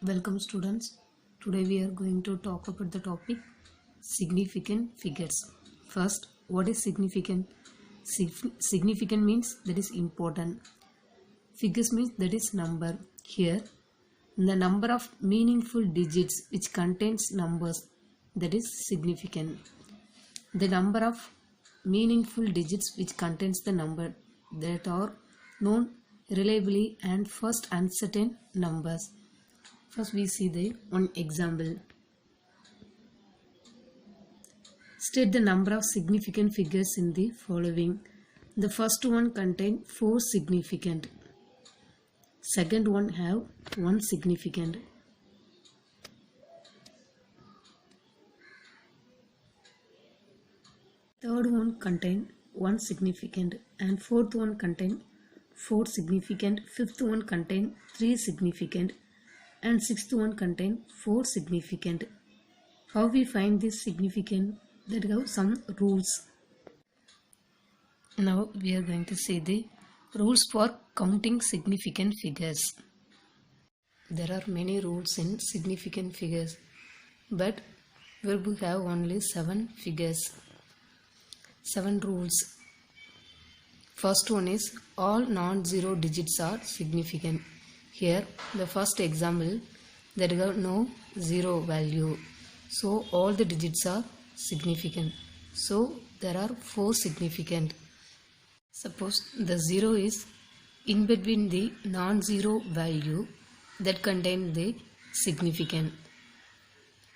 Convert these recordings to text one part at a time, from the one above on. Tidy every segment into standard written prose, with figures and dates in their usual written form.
Welcome students. Today we are going to talk about the topic significant figures. First, what is significant? Significant means that is important. Figures means that is number. Here, the number of meaningful digits which contains numbers, that is significant. The number of meaningful digits which contains the number that are known reliably and first uncertain numbers. First we see the one example. State the number of significant figures in the following. The first one contain 4 significant. Second one have 1 significant. Third one contain 1 significant and fourth one contain 4 significant. Fifth one contain 3 significant and sixth one contain 4 significant. How we find this significant? That have some rules. Now we are going to see the rules for counting significant figures. There are many rules in significant figures, but we will have only 7 figures. 7 rules. First one is all non-zero digits are significant. Here the first example, there is no zero value, so all the digits are significant. So there are 4 significant. Suppose the 0 is in between the non-zero value that contain the significant.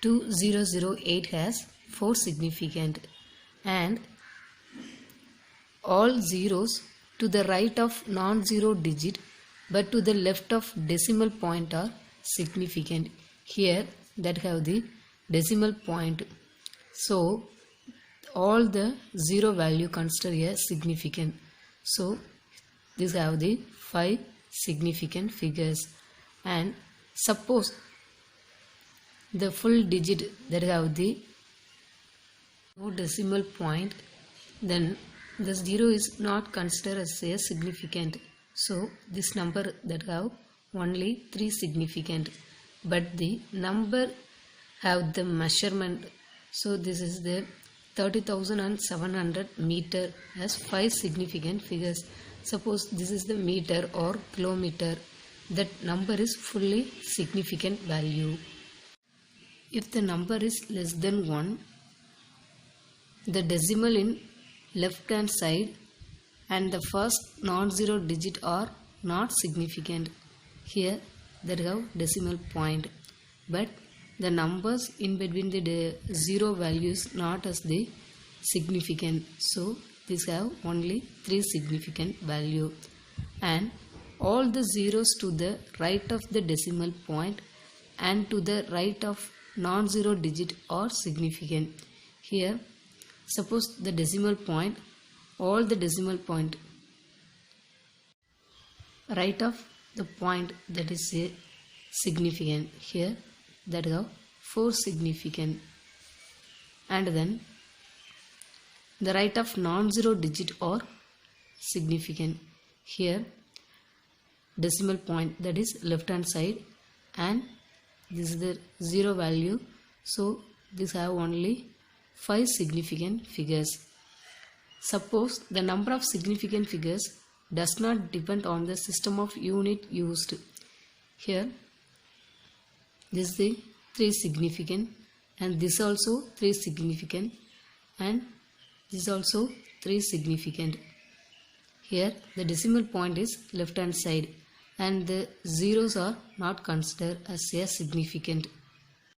2008 has 4 significant and all zeros to the right of non-zero digit but to the left of decimal point are significant. Here that have the decimal point. So all the zero value considered as significant. So these have the 5 significant figures. And suppose the full digit that have the no decimal point, then the 0 is not considered as a significant. So this number that have only 3 significant, but the number have the measurement. So this is the 30,700 meter as 5 significant figures. Suppose this is the meter or kilometer, that number is fully significant value. If the number is less than 1, the decimal in left hand side and the first non-zero digit are not significant. Here there have decimal point, but the numbers in between the zero values not as the significant. So these have only 3 significant value, and all the zeros to the right of the decimal point and to the right of non-zero digit are significant. Here suppose the decimal point, all the decimal point right of the point that is significant. Here that have 4 significant, and then the right of non-zero digit are significant. Here decimal point that is left hand side and this is the zero value, so these have only 5 significant figures. Suppose the number of significant figures does not depend on the system of unit used. Here this is the 3 significant and this also 3 significant and this also 3 significant. Here the decimal point is left hand side and the zeros are not considered as a significant.